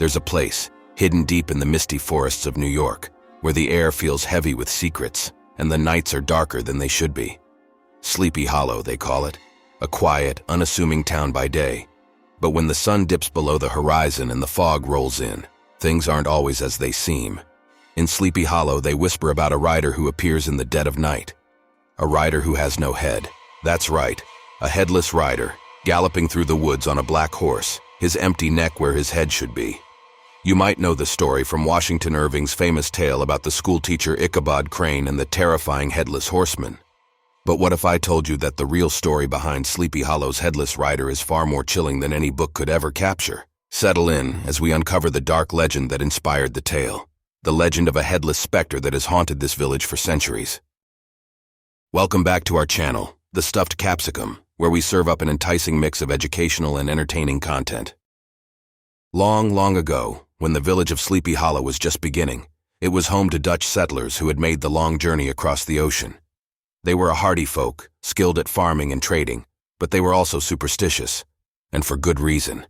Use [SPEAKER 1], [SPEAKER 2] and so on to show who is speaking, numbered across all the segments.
[SPEAKER 1] There's a place, hidden deep in the misty forests of New York, where the air feels heavy with secrets, and the nights are darker than they should be. Sleepy Hollow, they call it. A quiet, unassuming town by day. But when the sun dips below the horizon and the fog rolls in, things aren't always as they seem. In Sleepy Hollow, they whisper about a rider who appears in the dead of night. A rider who has no head. That's right, a headless rider, galloping through the woods on a black horse, his empty neck where his head should be. You might know the story from Washington Irving's famous tale about the schoolteacher Ichabod Crane and the terrifying Headless Horseman. But what if I told you that the real story behind Sleepy Hollow's headless rider is far more chilling than any book could ever capture? Settle in as we uncover the dark legend that inspired the tale. The legend of a headless specter that has haunted this village for centuries. Welcome back to our channel, The Stuffed Capsicum, where we serve up an enticing mix of educational and entertaining content. Long, long ago, when the village of Sleepy Hollow was just beginning, it was home to Dutch settlers who had made the long journey across the ocean. They were a hardy folk, skilled at farming and trading, but they were also superstitious, and for good reason.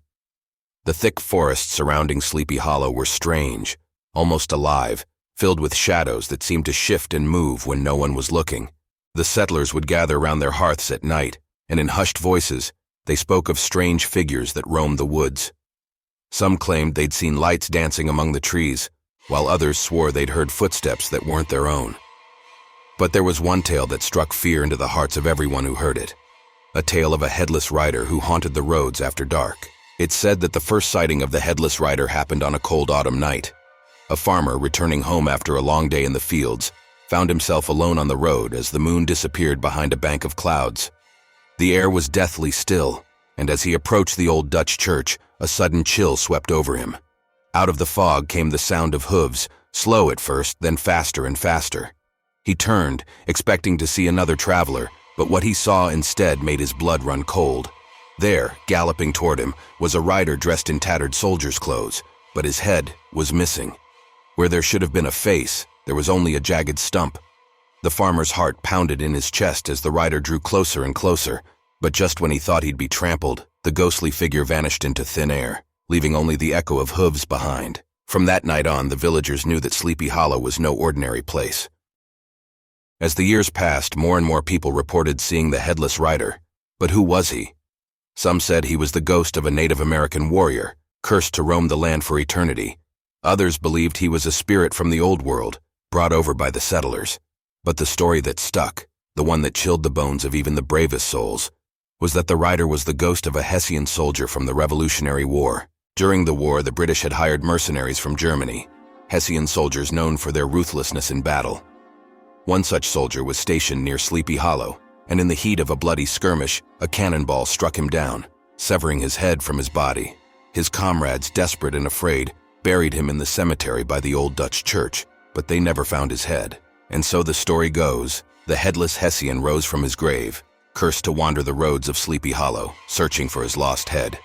[SPEAKER 1] The thick forests surrounding Sleepy Hollow were strange, almost alive, filled with shadows that seemed to shift and move when no one was looking. The settlers would gather around their hearths at night, and in hushed voices, they spoke of strange figures that roamed the woods. Some claimed they'd seen lights dancing among the trees, while others swore they'd heard footsteps that weren't their own. But there was one tale that struck fear into the hearts of everyone who heard it. A tale of a headless rider who haunted the roads after dark. It's said that the first sighting of the headless rider happened on a cold autumn night. A farmer, returning home after a long day in the fields, found himself alone on the road as the moon disappeared behind a bank of clouds. The air was deathly still, and as he approached the old Dutch church, a sudden chill swept over him. Out of the fog came the sound of hooves, slow at first, then faster and faster. He turned, expecting to see another traveler, but what he saw instead made his blood run cold. There, galloping toward him, was a rider dressed in tattered soldier's clothes, but his head was missing. Where there should have been a face, there was only a jagged stump. The farmer's heart pounded in his chest as the rider drew closer and closer, but just when he thought he'd be trampled, the ghostly figure vanished into thin air, leaving only the echo of hooves behind. From that night on, the villagers knew that Sleepy Hollow was no ordinary place. As the years passed, more and more people reported seeing the headless rider. But who was he? Some said he was the ghost of a Native American warrior, cursed to roam the land for eternity. Others believed he was a spirit from the old world, brought over by the settlers. But the story that stuck, the one that chilled the bones of even the bravest souls, was that the rider was the ghost of a Hessian soldier from the Revolutionary War. During the war, the British had hired mercenaries from Germany, Hessian soldiers known for their ruthlessness in battle. One such soldier was stationed near Sleepy Hollow, and in the heat of a bloody skirmish, a cannonball struck him down, severing his head from his body. His comrades, desperate and afraid, buried him in the cemetery by the old Dutch church, but they never found his head. And so the story goes, the headless Hessian rose from his grave, cursed to wander the roads of Sleepy Hollow, searching for his lost head.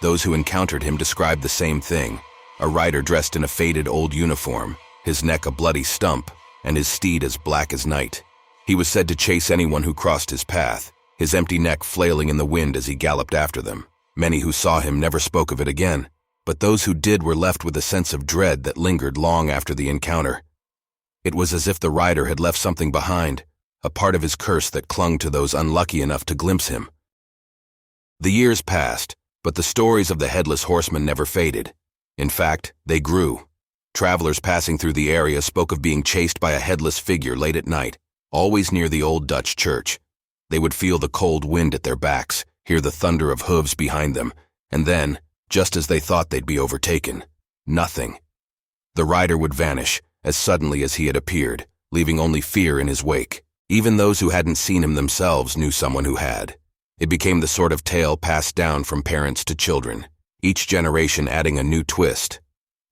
[SPEAKER 1] Those who encountered him described the same thing, a rider dressed in a faded old uniform, his neck a bloody stump, and his steed as black as night. He was said to chase anyone who crossed his path, his empty neck flailing in the wind as he galloped after them. Many who saw him never spoke of it again, but those who did were left with a sense of dread that lingered long after the encounter. It was as if the rider had left something behind, a part of his curse that clung to those unlucky enough to glimpse him. The years passed, but the stories of the Headless Horseman never faded. In fact, they grew. Travelers passing through the area spoke of being chased by a headless figure late at night, always near the old Dutch church. They would feel the cold wind at their backs, hear the thunder of hooves behind them, and then, just as they thought they'd be overtaken, nothing. The rider would vanish, as suddenly as he had appeared, leaving only fear in his wake. Even those who hadn't seen him themselves knew someone who had. It became the sort of tale passed down from parents to children, each generation adding a new twist.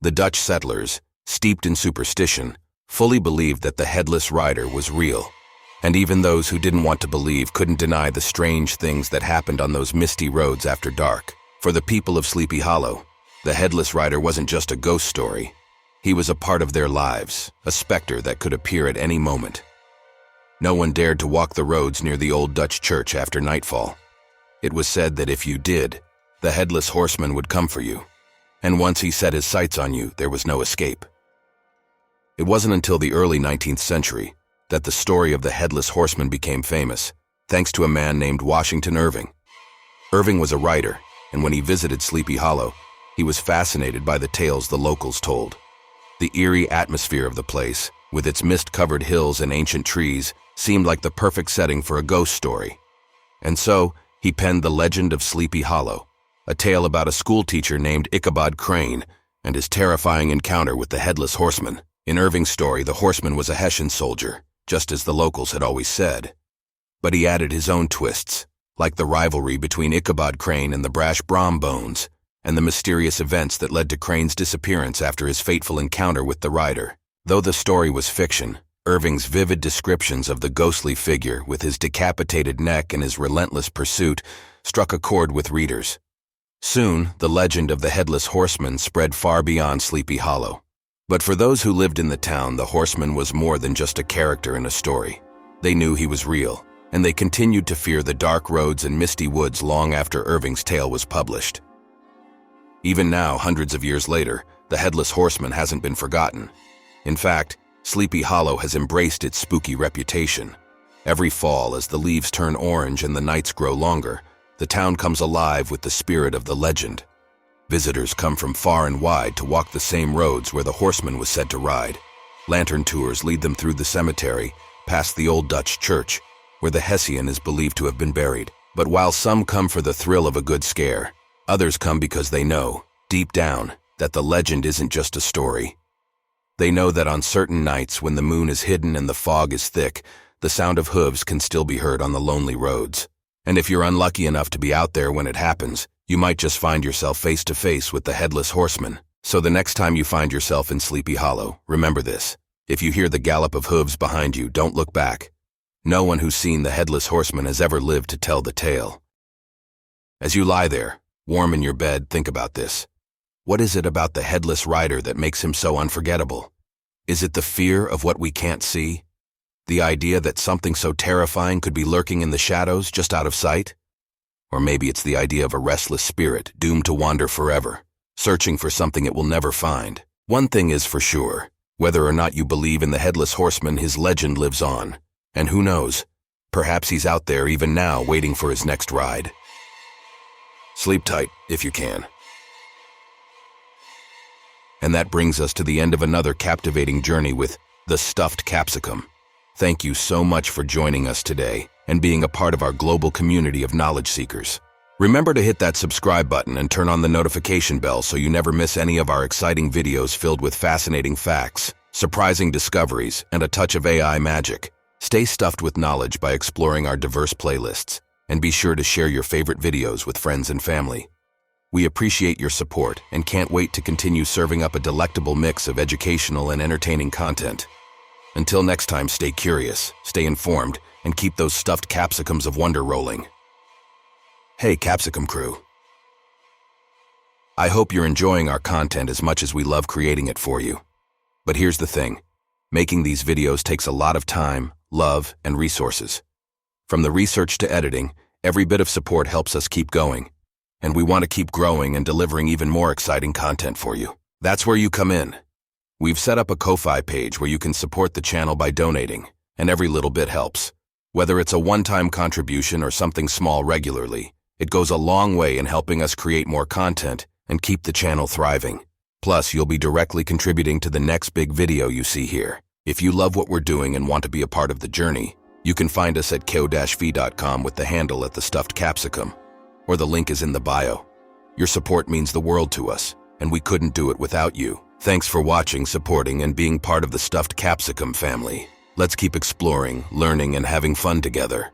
[SPEAKER 1] The Dutch settlers, steeped in superstition, fully believed that the headless rider was real. And even those who didn't want to believe couldn't deny the strange things that happened on those misty roads after dark. For the people of Sleepy Hollow, the headless rider wasn't just a ghost story. He was a part of their lives, a specter that could appear at any moment. No one dared to walk the roads near the old Dutch church after nightfall. It was said that if you did, the Headless Horseman would come for you. And once he set his sights on you, there was no escape. It wasn't until the early 19th century that the story of the Headless Horseman became famous, thanks to a man named Washington Irving. Irving was a writer, and when he visited Sleepy Hollow, he was fascinated by the tales the locals told. The eerie atmosphere of the place, with its mist-covered hills and ancient trees, seemed like the perfect setting for a ghost story. And so, he penned The Legend of Sleepy Hollow, a tale about a schoolteacher named Ichabod Crane and his terrifying encounter with the Headless Horseman. In Irving's story, the horseman was a Hessian soldier, just as the locals had always said. But he added his own twists, like the rivalry between Ichabod Crane and the brash Brom Bones, and the mysterious events that led to Crane's disappearance after his fateful encounter with the rider. Though the story was fiction, Irving's vivid descriptions of the ghostly figure with his decapitated neck and his relentless pursuit struck a chord with readers. Soon, the legend of the Headless Horseman spread far beyond Sleepy Hollow. But for those who lived in the town, the horseman was more than just a character in a story. They knew he was real, and they continued to fear the dark roads and misty woods long after Irving's tale was published. Even now, hundreds of years later, the Headless Horseman hasn't been forgotten. In fact, Sleepy Hollow has embraced its spooky reputation. Every fall, as the leaves turn orange and the nights grow longer, the town comes alive with the spirit of the legend. Visitors come from far and wide to walk the same roads where the horseman was said to ride. Lantern tours lead them through the cemetery, past the old Dutch church, where the Hessian is believed to have been buried. But while some come for the thrill of a good scare, others come because they know, deep down, that the legend isn't just a story. They know that on certain nights when the moon is hidden and the fog is thick, the sound of hooves can still be heard on the lonely roads. And if you're unlucky enough to be out there when it happens, you might just find yourself face to face with the Headless Horseman. So the next time you find yourself in Sleepy Hollow, remember this. If you hear the gallop of hooves behind you, don't look back. No one who's seen the Headless Horseman has ever lived to tell the tale. As you lie there, warm in your bed, think about this. What is it about the Headless Rider that makes him so unforgettable? Is it the fear of what we can't see? The idea that something so terrifying could be lurking in the shadows just out of sight? Or maybe it's the idea of a restless spirit doomed to wander forever, searching for something it will never find. One thing is for sure, whether or not you believe in the Headless Horseman, his legend lives on. And who knows, perhaps he's out there even now waiting for his next ride. Sleep tight, if you can. And that brings us to the end of another captivating journey with the stuffed capsicum. Thank you so much for joining us today and being a part of our global community of knowledge seekers. Remember to hit that subscribe button and turn on the notification bell so you never miss any of our exciting videos filled with fascinating facts, surprising discoveries, and a touch of AI magic. Stay stuffed with knowledge by exploring our diverse playlists, and be sure to share your favorite videos with friends and family. We appreciate your support and can't wait to continue serving up a delectable mix of educational and entertaining content. Until next time, stay curious, stay informed, and keep those stuffed capsicums of wonder rolling. Hey, Capsicum crew. I hope you're enjoying our content as much as we love creating it for you. But here's the thing. Making these videos takes a lot of time, love, and resources. From the research to editing, every bit of support helps us keep going. And we want to keep growing and delivering even more exciting content for you. That's where you come in. We've set up a Ko-Fi page where you can support the channel by donating, and every little bit helps. Whether it's a one-time contribution or something small regularly, it goes a long way in helping us create more content and keep the channel thriving. Plus, you'll be directly contributing to the next big video you see here. If you love what we're doing and want to be a part of the journey, you can find us at ko-fi.com with the handle at the stuffed capsicum, or the link is in the bio. Your support means the world to us, and we couldn't do it without you. Thanks for watching, supporting, and being part of the Stuffed Capsicum family. Let's keep exploring, learning, and having fun together.